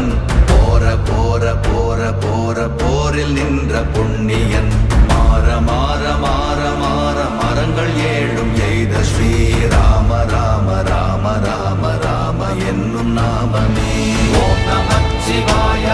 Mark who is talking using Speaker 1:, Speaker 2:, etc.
Speaker 1: அவன் போர போர போர போர போரில் நின்ற புண்ணியன் மாற மாற மாற மாற மரங்கள் ஏழும் எய்த ஸ்ரீராம ராம ராம ராம ராம என்னும் நாமமே. ஓம் நமச்சிவாய.